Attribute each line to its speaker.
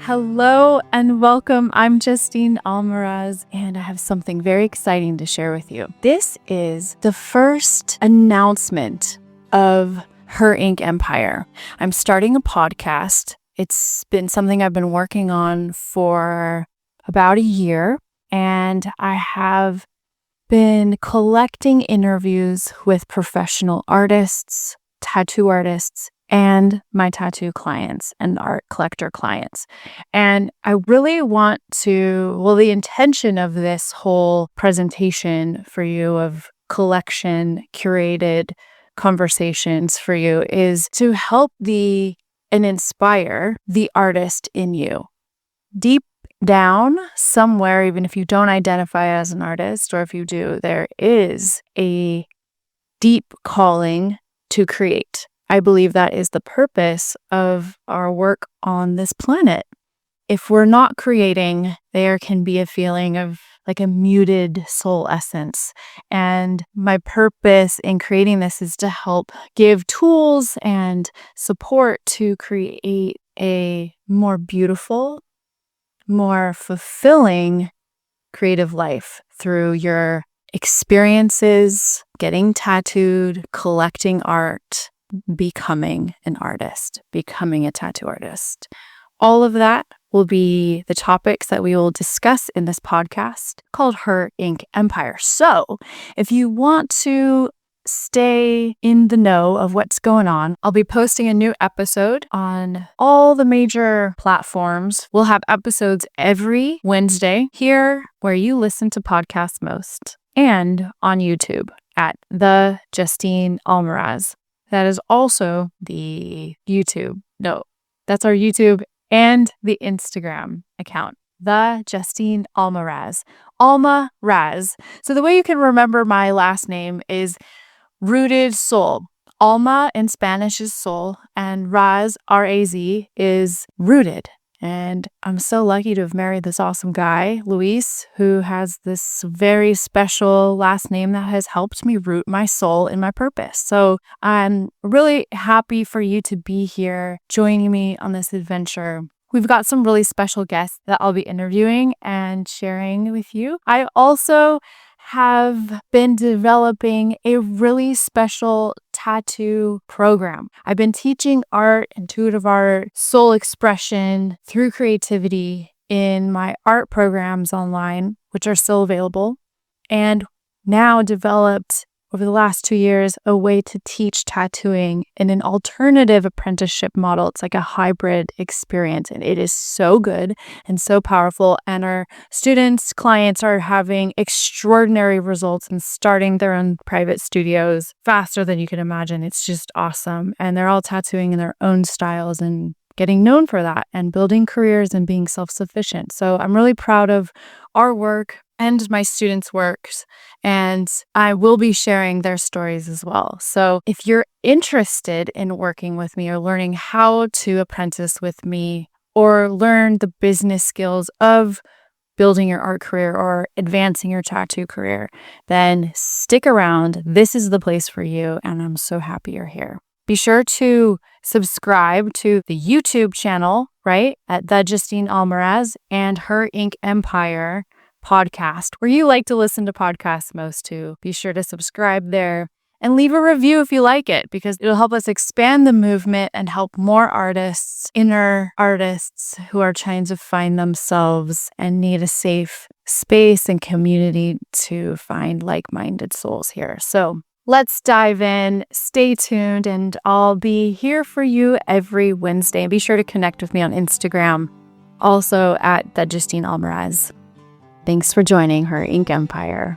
Speaker 1: Hello and welcome. I'm Justine Almaraz, and I have something very exciting to share with you. This is the first announcement of Her Ink Empire. I'm starting a podcast. It's been something I've been working on for about a year, and I have been collecting interviews with professional artists, tattoo artists, and my tattoo clients and art collector clients. And I really want to, the intention of this whole presentation for you of collection, curated conversations for you is to help and inspire the artist in you. Deep down somewhere, even if you don't identify as an artist, or if you do, there is a deep calling to create. I believe that is the purpose of our work on this planet. If we're not creating, there can be a feeling of like a muted soul essence. And my purpose in creating this is to help give tools and support to create a more beautiful, more fulfilling creative life through your experiences, getting tattooed, collecting art, becoming an artist, becoming a tattoo artist. All of that will be the topics that we will discuss in this podcast called Her Ink Empire. So if you want to stay in the know of what's going on, I'll be posting a new episode on all the major platforms. We'll have episodes every Wednesday here where you listen to podcasts most, and on YouTube at the Justine Almaraz. That is also the YouTube. No, that's our YouTube and the Instagram account. The Justine Almaraz. Alma Raz. So the way you can remember my last name is Rooted Soul. Alma in Spanish is soul, and Raz, R-A-Z, is rooted. And I'm so lucky to have married this awesome guy, Luis, who has this very special last name that has helped me root my soul in my purpose. So I'm really happy for you to be here joining me on this adventure. We've got some really special guests that I'll be interviewing and sharing with you. I also have been developing a really special tattoo program. I've been teaching art, intuitive art, soul expression through creativity in my art programs online, which are still available, and now developed over the last 2 years a way to teach tattooing in an alternative apprenticeship model. It's like a hybrid experience, and it is so good and so powerful. And our students, clients are having extraordinary results and starting their own private studios faster than you can imagine. It's just awesome. And they're all tattooing in their own styles and getting known for that and building careers and being self-sufficient. So I'm really proud of our work and my students' works, and I will be sharing their stories as well. So if you're interested in working with me or learning how to apprentice with me or learn the business skills of building your art career or advancing your tattoo career, then stick around. This is the place for you, and I'm so happy you're here. Be sure to subscribe to the YouTube channel, right, at the Justine Almaraz and Her Ink Empire podcast, where you like to listen to podcasts most to. Be sure to subscribe there and leave a review if you like it, because it'll help us expand the movement and help more artists, inner artists who are trying to find themselves and need a safe space and community to find like-minded souls here. So let's dive in. Stay tuned, and I'll be here for you every Wednesday. And be sure to connect with me on Instagram, also at the Justine Almaraz. Thanks for joining Her Ink Empire.